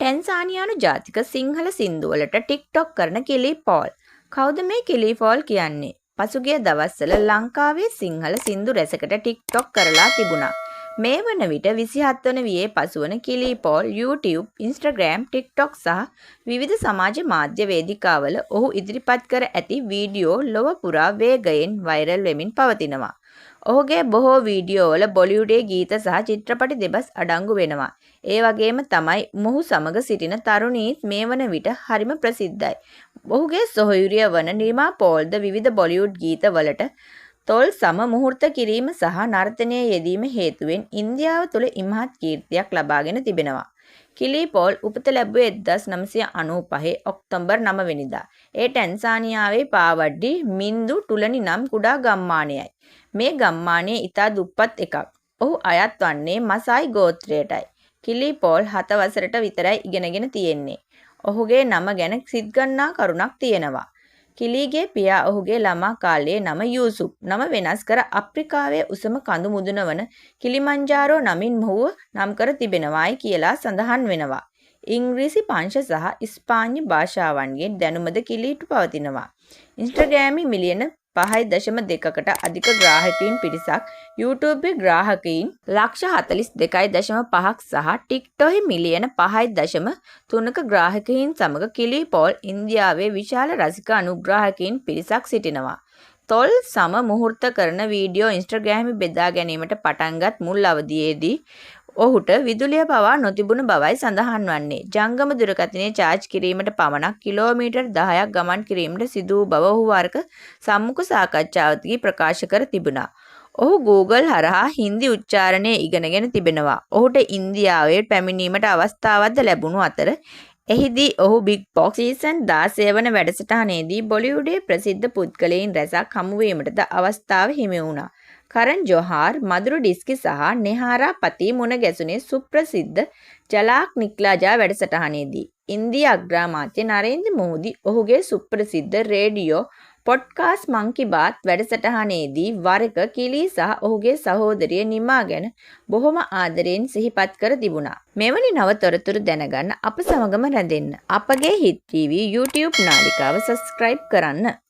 ටැන්සානියානු ජාතික සිංහල සින්දුවලට ටික්ටොක් කරන කිලි පෝල්. කවුද මේ කිලි පෝල් කියන්නේ? පසුගිය දවස්වල ලංකාවේ සිංහල සින්දු රැසකට ටික්ටොක් කරලා තිබුණා. මේ වන විට 27 වන වියේ පසුවන කිලි පෝල් YouTube, Instagram, TikTok සහ විවිධ සමාජ මාධ්‍ය වේදිකාවල ඔහු ඉදිරිපත් කර ඇති වීඩියෝ ලොව පුරා වේගයෙන් වෛරල් වෙමින් පවතිනවා. ඔහුගේ බොහෝ වීඩියෝවල බොලිවුඩේ ගීත සහ චිත්‍රපට දෙබස් අඩංගු වෙනවා. ඒ වගේම තමයි මොහු සමග සිටින තරුණීත් මේ වන විට හරිම ප්‍රසිද්ධයි. ඔහුගේ සොහොයුරිය වන නිමා පෝල්ද විවිධ බොලිවුඩ් ගීත වලට තොල් සම මුහුර්ත කිරීම සහ නර්තනයේ යෙදීම හේතුවෙන් ඉන්දියාව තුළ ඉමහත් කීර්තියක් ලබාගෙන තිබෙනවා. කිලි පෝල් උපත ලැබුවේ 1995 ඔක්තෝබර් 9 වෙනිදා. ඒ ටැන්සානියාවේ පාවඩ්ඩි මින්දු ටුලනි නම් කුඩා ගම්මානයයි. මේ ගම්මානයේ ඉතා දුප්පත් එකක්. ඔහු අයත් වන්නේ මසායි ගෝත්‍රයටයි. කිලි පෝල් 7 වසරට විතරයි ඉගෙනගෙන තියෙන්නේ. ඔහුගේ නම ගැන සිත්ගන්නා කරුණක් තියෙනවා. කිලිගේ පියා ඔහුගේ ළමා කාලයේ නම යූසුප් නම වෙනස් කර අප්‍රිකාවේ උසම කඳු මුදුන වන කිලිමන්ජාරෝ නමින් මොහුව නම් කර තිබෙනවායි කියලා සඳහන් වෙනවා. ඉංග්‍රීසි පංශ සහ ඉස්පාඤ්ඤ භාෂාවන්ගෙන් දැනුමද කිලිට පවතිනවා. ඉන්ස්ටාග්‍රෑමේ මිලියන 5.2කට අධික ග්‍රාහකයින් පිරිසක්, YouTube ග්‍රාහකයින් ලක්ෂ 42.5ක් සහ TikTok මිලියන 5.3ක ග්‍රාහකයින් සමග කිලි පෝල් ඉන්දියාවේ විශාල රසික අනුග්‍රාහකයින් පිරිසක් සිටිනවා. තොල් සම මුහුර්ත කරන වීඩියෝ ඉන්ස්ටාග්‍රෑමේ බෙදා ගැනීමට පටන්ගත් මුල් අවධියේදී ඔහුට විදුලිය පවා නොතිබුණ බවයි සඳහන් වන්නේ. ජංගම දුරකථනය චාර්ජ් කිරීමට පමණක් කිලෝමීටර් 10ක් ගමන් කිරීමට සිදු වූ බව ඔහු වරක සම්මුඛ සාකච්ඡාවකදී ප්‍රකාශ කර තිබුණා. ඔහු Google හරහා හින්දි උච්චාරණය ඉගෙනගෙන තිබෙනවා. ඔහුට ඉන්දියාවේ පැමිණීමට අවස්ථාවක්ද ලැබුණු අතර එහිදී ඔහු බිග් බොස් සීසන් 16 වන වැඩසටහනේදී බොලිවුඩේ ප්‍රසිද්ධ පුද්ගලයන් රැසක් හමුවීමටද අවස්ථාව හිමි වුණා. කරන් ජොහාර්, මදුරු ඩිස්කි සහ නෙහාරා පති මුණ ගැසුනේ සුප්‍රසිද්ධ ජලාක් නික්ලාජා වැඩසටහනේදී. ඉන්දිය අග්‍රාමාත්‍ය නරේන්ද්‍ර මෝදි ඔහුගේ සුප්‍රසිද්ධ රේඩියෝ පොඩ්කාස්ට් මන් කී බාත් වැඩසටහනේදී වරක කිලි සහ ඔහුගේ සහෝදරිය නිමා ගැන බොහොම ආදරයෙන් සිහිපත් කර තිබුණා. මෙවැනි නව තොරතුරු දැනගන්න අප සමගම රැඳෙන්න අපගේ හිත් TV YouTube නාලිකාව සබ්ස්ක්‍රයිබ් කරන්න.